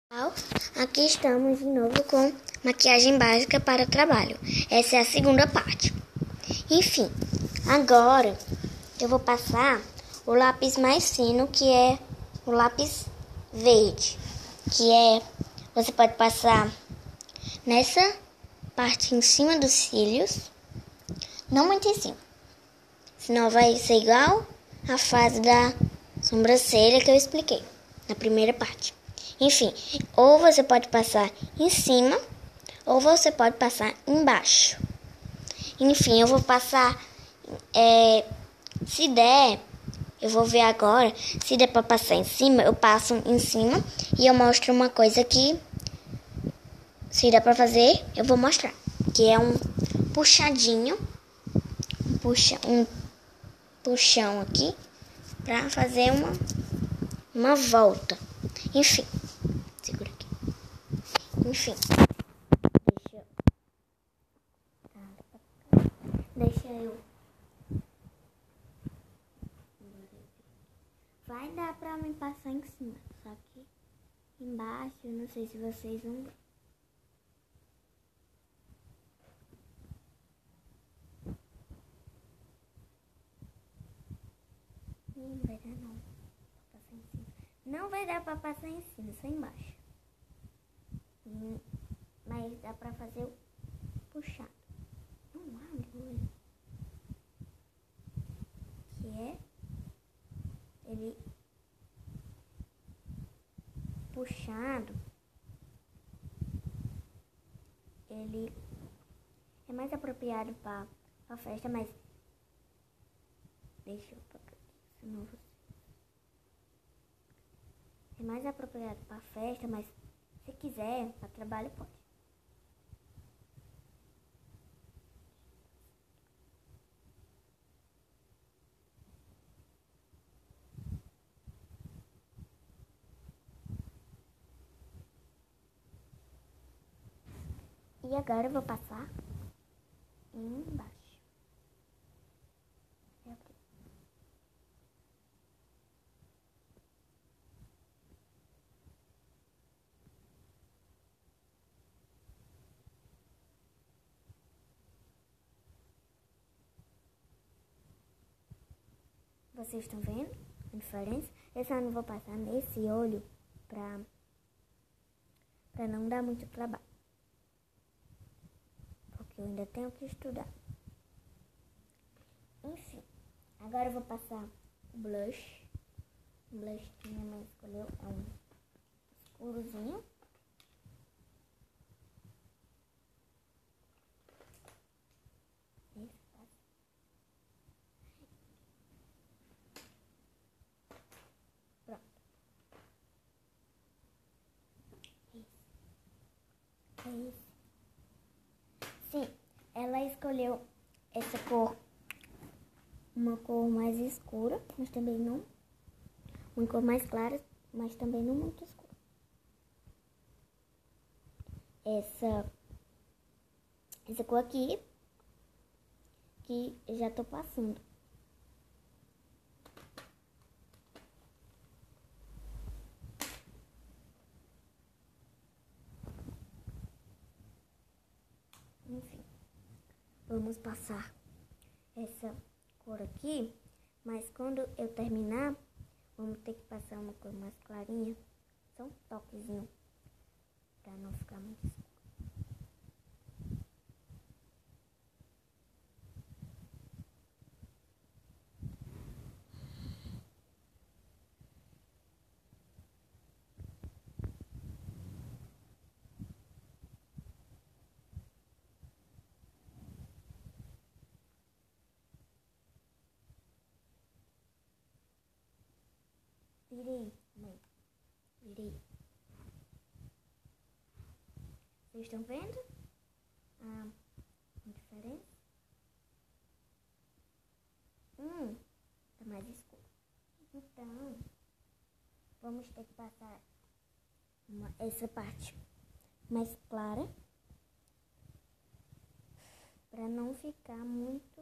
Pessoal, aqui estamos de novo com maquiagem básica para trabalho. Essa é a segunda parte. Enfim, agora eu vou passar o lápis mais fino, que é o lápis verde, você pode passar nessa parte em cima dos cílios, não muito em cima, senão vai ser igual a fase da sobrancelha que eu expliquei na primeira parte. Enfim, ou você pode passar em cima, ou você pode passar embaixo. Enfim, eu vou passar, se der, eu vou ver agora, se der para passar em cima, eu passo em cima e eu mostro uma coisa que, se der para fazer, eu vou mostrar, que é um puxadinho, um puxão aqui, para fazer uma volta. Enfim, segura aqui. Enfim, deixa eu. Vai dar pra mim passar em cima, só que embaixo, eu não sei se vocês vão ver. Não vai dar não. Passar em cima. Não vai dar pra passar em cima, só embaixo. Mas dá pra fazer o puxado. Não abre o olho. Que é ele puxado. Ele é mais apropriado pra festa, mas deixa eu pagar senão você. É mais apropriado pra festa, mas se quiser, pra trabalho pode. E agora eu vou passar embaixo. Vocês estão vendo a diferença? Eu só não vou passar nesse olho pra não dar muito trabalho. Porque eu ainda tenho que estudar. Enfim, agora eu vou passar o blush. O blush que minha mãe escolheu é um escurozinho. Pronto. Isso. Sim, ela escolheu essa cor, uma cor mais escura, mas também não, uma cor mais clara, mas também não muito escura. Essa cor aqui, que eu já tô passando. Enfim, vamos passar essa cor aqui, mas quando eu terminar, vamos ter que passar uma cor mais clarinha, só um toquezinho, pra não ficar muito escuro. Virei, mãe. Virei. Vocês estão vendo a diferença? Tá mais escuro. Então, vamos ter que passar essa parte mais clara para não ficar muito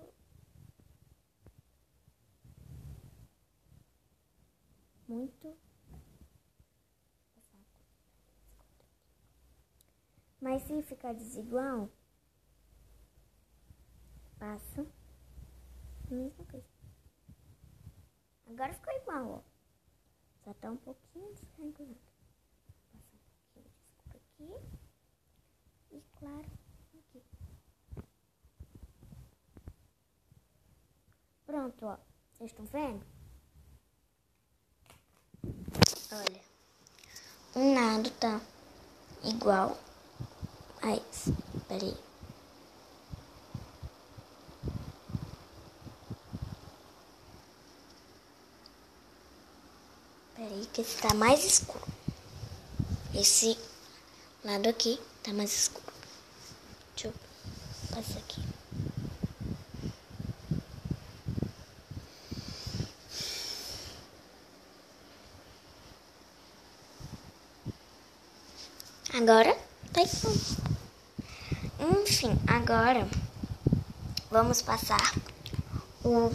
Mas se ficar desigual, passa a mesma coisa. Agora ficou igual, ó. Só tá um pouquinho desregulado. Passa um pouquinho de escuro aqui e claro aqui. Pronto, ó. Vocês estão vendo? Olha. Um lado tá igual a esse. Peraí. Peraí que esse tá mais escuro. Esse lado aqui tá mais escuro. Deixa eu passar aqui. Agora tá igual. Enfim, agora vamos passar o